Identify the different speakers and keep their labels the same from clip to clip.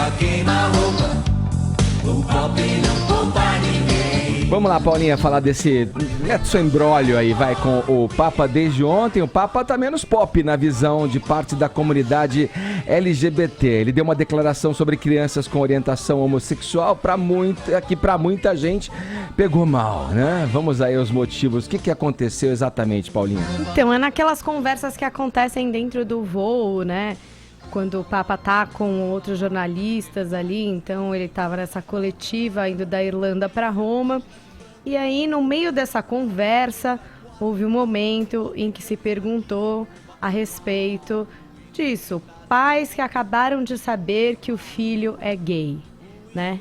Speaker 1: água queima-roupa, o pop não poupa ninguém.
Speaker 2: Vamos lá, Paulinha, falar desse embrólio aí, vai, com o Papa desde ontem. O Papa tá menos pop na visão de parte da comunidade LGBT. Ele deu uma declaração sobre crianças com orientação homossexual que pra muita gente pegou mal, né? Vamos aí aos motivos. O que aconteceu exatamente, Paulinha?
Speaker 3: Então, é naquelas conversas que acontecem dentro do voo, né? Quando o Papa tá com outros jornalistas ali, então ele estava nessa coletiva indo da Irlanda para Roma. E aí, no meio dessa conversa, houve um momento em que se perguntou a respeito disso. Pais que acabaram de saber que o filho é gay, né?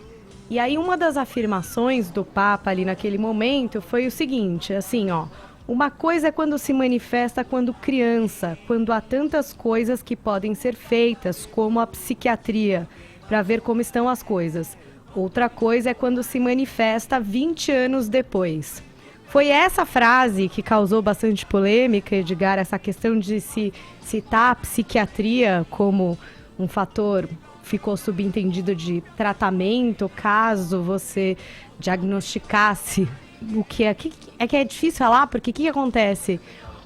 Speaker 3: E aí, uma das afirmações do Papa ali naquele momento foi o seguinte, assim, ó. Uma coisa é quando se manifesta quando criança, quando há tantas coisas que podem ser feitas, como a psiquiatria, para ver como estão as coisas. Outra coisa é quando se manifesta 20 anos depois. Foi essa frase que causou bastante polêmica, Edgar, essa questão de se citar a psiquiatria como um fator, ficou subentendido, de tratamento, caso você diagnosticasse o que é que é difícil falar, porque o que acontece?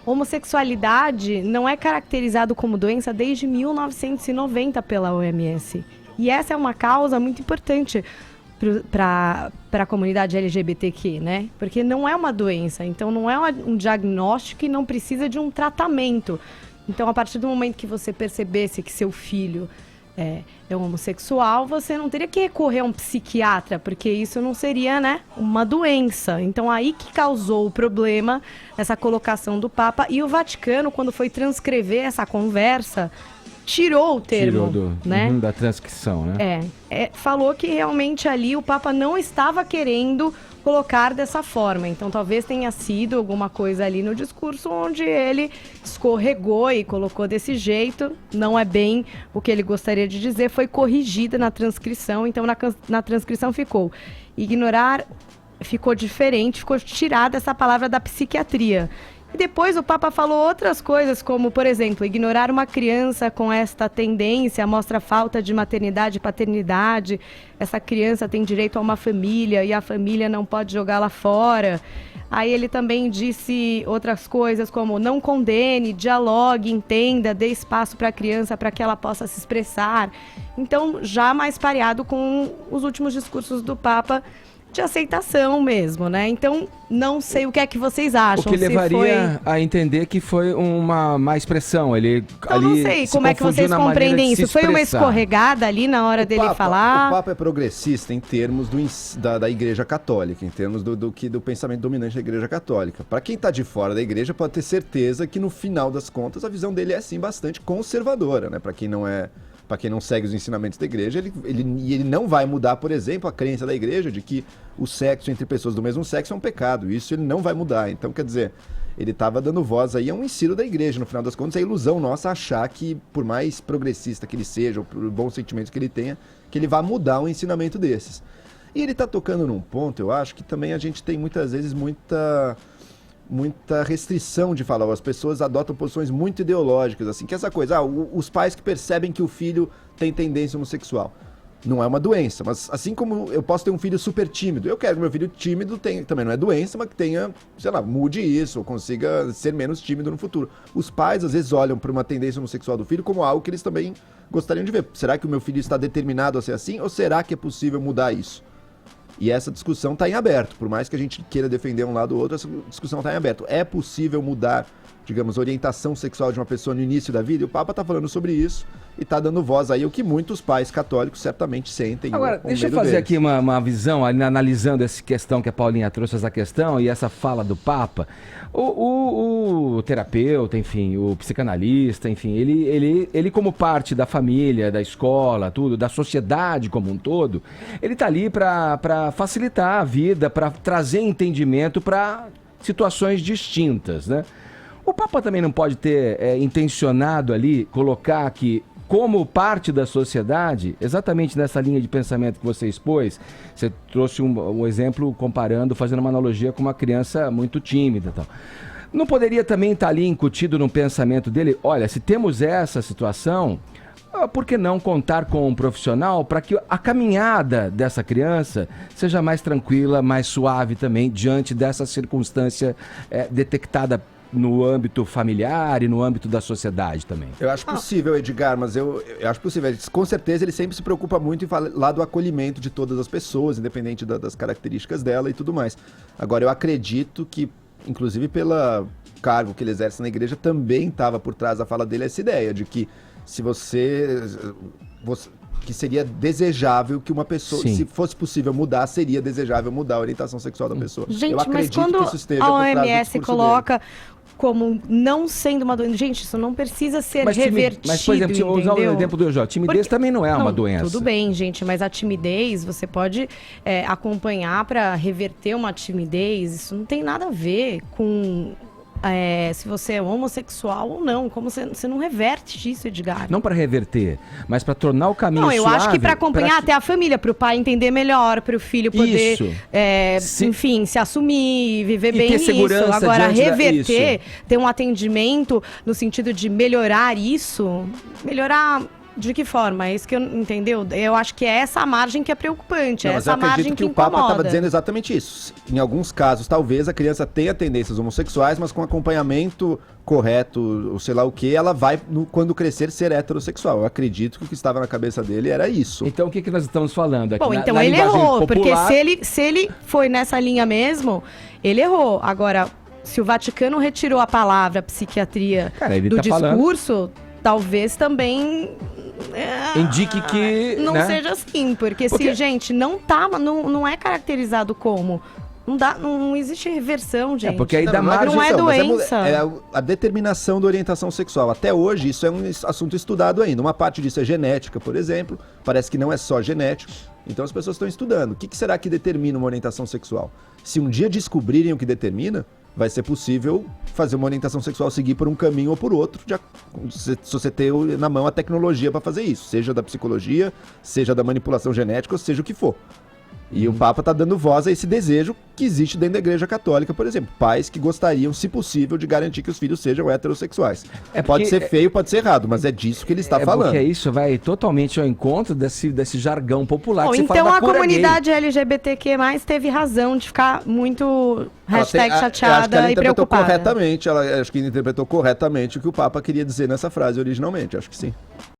Speaker 3: Homossexualidade não é caracterizado como doença desde 1990 pela OMS. E essa é uma causa muito importante para a comunidade LGBTQ, né? Porque não é uma doença, então não é um diagnóstico e não precisa de um tratamento. Então, a partir do momento que você percebesse que seu filho é homossexual, você não teria que recorrer a um psiquiatra, porque isso não seria, né, uma doença. Então, aí que causou o problema, essa colocação do Papa. E o Vaticano, quando foi transcrever essa conversa, tirou o termo, né?
Speaker 2: Da transcrição, né?
Speaker 3: Falou que realmente ali o Papa não estava querendo colocar dessa forma. Então, talvez tenha sido alguma coisa ali no discurso onde ele escorregou e colocou desse jeito. Não é bem o que ele gostaria de dizer. Foi corrigida na transcrição. Então, na transcrição ficou ignorar, ficou diferente, ficou tirada essa palavra da psiquiatria. E depois o Papa falou outras coisas, como, por exemplo, ignorar uma criança com esta tendência mostra falta de maternidade e paternidade. Essa criança tem direito a uma família e a família não pode jogá-la fora. Aí ele também disse outras coisas, como não condene, dialogue, entenda, dê espaço para a criança para que ela possa se expressar. Então, já mais pareado com os últimos discursos do Papa, de aceitação mesmo, né? Então, não sei o que é que vocês acham.
Speaker 2: O que levaria a entender que foi uma má expressão. Ele
Speaker 3: eu não sei como é que vocês compreendem isso. Foi uma escorregada ali na hora dele falar?
Speaker 4: O Papa é progressista em termos da Igreja Católica, em termos do pensamento dominante da Igreja Católica. Para quem está de fora da Igreja, pode ter certeza que no final das contas a visão dele é sim bastante conservadora, né? Para quem não segue os ensinamentos da igreja, ele não vai mudar, por exemplo, a crença da igreja de que o sexo entre pessoas do mesmo sexo é um pecado. Isso ele não vai mudar. Então, quer dizer, ele estava dando voz aí a um ensino da igreja. No final das contas, é ilusão nossa achar que, por mais progressista que ele seja, ou por bons sentimentos que ele tenha, que ele vai mudar um ensinamento desses. E ele está tocando num ponto, eu acho, que também a gente tem muitas vezes muita restrição de falar, as pessoas adotam posições muito ideológicas, assim, que essa coisa, os pais que percebem que o filho tem tendência homossexual. Não é uma doença, mas assim como eu posso ter um filho super tímido, eu quero que meu filho tímido também não é doença, mas que tenha, sei lá, mude isso, ou consiga ser menos tímido no futuro. Os pais, às vezes, olham para uma tendência homossexual do filho como algo que eles também gostariam de ver. Será que o meu filho está determinado a ser assim, ou será que é possível mudar isso? E essa discussão está em aberto, por mais que a gente queira defender um lado ou outro, essa discussão está em aberto. É possível mudar, digamos, a orientação sexual de uma pessoa no início da vida? E o Papa está falando sobre isso e está dando voz aí, o que muitos pais católicos certamente sentem.
Speaker 2: Agora, deixa eu fazer aqui uma visão, analisando essa questão que a Paulinha trouxe, essa questão e essa fala do Papa. O terapeuta, enfim, o psicanalista, enfim, ele como parte da família, da escola, tudo, da sociedade como um todo, ele está ali para facilitar a vida, para trazer entendimento para situações distintas, né? O Papa também não pode ter intencionado ali colocar que, como parte da sociedade, exatamente nessa linha de pensamento que você expôs, você trouxe um exemplo comparando, fazendo uma analogia com uma criança muito tímida e tal. Não poderia também estar ali incutido no pensamento dele, olha, se temos essa situação, por que não contar com um profissional para que a caminhada dessa criança seja mais tranquila, mais suave também, diante dessa circunstância detectada no âmbito familiar e no âmbito da sociedade também?
Speaker 4: Eu acho possível, Edgar, mas eu acho possível. Com certeza ele sempre se preocupa muito em falar do acolhimento de todas as pessoas, independente das características dela e tudo mais. Agora, eu acredito que, inclusive pelo cargo que ele exerce na igreja, também estava por trás da fala dele essa ideia de que se que seria desejável que uma pessoa,
Speaker 2: Sim.
Speaker 4: se fosse possível mudar, seria desejável mudar a orientação sexual da pessoa.
Speaker 3: Gente,
Speaker 4: eu
Speaker 3: mas
Speaker 4: acredito
Speaker 3: quando
Speaker 4: que isso esteja
Speaker 3: a
Speaker 4: por trás do
Speaker 3: OMS
Speaker 4: discurso
Speaker 3: coloca como não sendo uma doença, gente, isso não precisa ser revertido,
Speaker 2: mas, por exemplo, se eu usar o
Speaker 3: entendeu?
Speaker 2: exemplo do EJ, timidez também não é uma doença.
Speaker 3: Tudo bem, gente, mas a timidez, você pode acompanhar para reverter uma timidez, isso não tem nada a ver com se você é homossexual ou não, como você não reverte isso, Edgar.
Speaker 2: Não para reverter, mas para tornar o caminho
Speaker 3: Não, eu
Speaker 2: suave.
Speaker 3: acho que para acompanhar até a família, para o pai entender melhor, para o filho poder,
Speaker 2: Isso.
Speaker 3: enfim, se assumir, viver
Speaker 2: E
Speaker 3: bem
Speaker 2: ter
Speaker 3: isso.
Speaker 2: segurança
Speaker 3: Agora,
Speaker 2: diante
Speaker 3: reverter, ter um atendimento no sentido de melhorar isso, melhorar de que forma? É isso que entendeu? Eu acho que é essa a margem que é preocupante, é
Speaker 4: Mas eu
Speaker 3: essa margem
Speaker 4: acredito
Speaker 3: que
Speaker 4: que o Papa
Speaker 3: incomoda.
Speaker 4: estava dizendo exatamente isso. Em alguns casos, talvez a criança tenha tendências homossexuais, mas com acompanhamento correto, ou sei lá o que, ela vai, quando crescer, ser heterossexual. Eu acredito que o que estava na cabeça dele era isso.
Speaker 2: Então o que nós estamos falando aqui?
Speaker 3: Bom, então
Speaker 2: na
Speaker 3: ele
Speaker 2: linguagem
Speaker 3: errou,
Speaker 2: popular,
Speaker 3: porque se ele foi nessa linha mesmo, ele errou. Agora, se o Vaticano retirou a palavra psiquiatria
Speaker 2: Cara, ele
Speaker 3: do
Speaker 2: tá falando-
Speaker 3: discurso, talvez também
Speaker 2: indique que,
Speaker 3: não
Speaker 2: né?
Speaker 3: seja assim, porque
Speaker 2: Porque-
Speaker 3: se, gente, não é caracterizado como. Não existe reversão, gente.
Speaker 2: porque aí dá
Speaker 4: Não é
Speaker 2: margem.
Speaker 3: Não é
Speaker 4: agressão, mas
Speaker 3: doença.
Speaker 4: É a determinação da orientação sexual. Até hoje, isso é um assunto estudado ainda. Uma parte disso é genética, por exemplo. Parece que não é só genético. Então as pessoas estão estudando. O que será que determina uma orientação sexual? Se um dia descobrirem o que determina, vai ser possível fazer uma orientação sexual seguir por um caminho ou por outro, se você ter na mão a tecnologia para fazer isso. Seja da psicologia, seja da manipulação genética, ou seja o que for. E o Papa está dando voz a esse desejo que existe dentro da Igreja Católica, por exemplo. Pais que gostariam, se possível, de garantir que os filhos sejam heterossexuais. Pode ser feio, pode ser errado, mas é disso que ele está falando.
Speaker 2: Porque isso vai totalmente ao encontro desse jargão popular.
Speaker 3: Bom,
Speaker 2: que se
Speaker 3: então
Speaker 2: fala da
Speaker 3: a
Speaker 2: cura
Speaker 3: comunidade LGBTQ+, teve razão de ficar muito
Speaker 4: Ela tem- acho que
Speaker 3: chateada
Speaker 4: ela
Speaker 3: e
Speaker 4: interpretou
Speaker 3: preocupada.
Speaker 4: corretamente, acho que interpretou corretamente o que o Papa queria dizer nessa frase originalmente, acho que sim.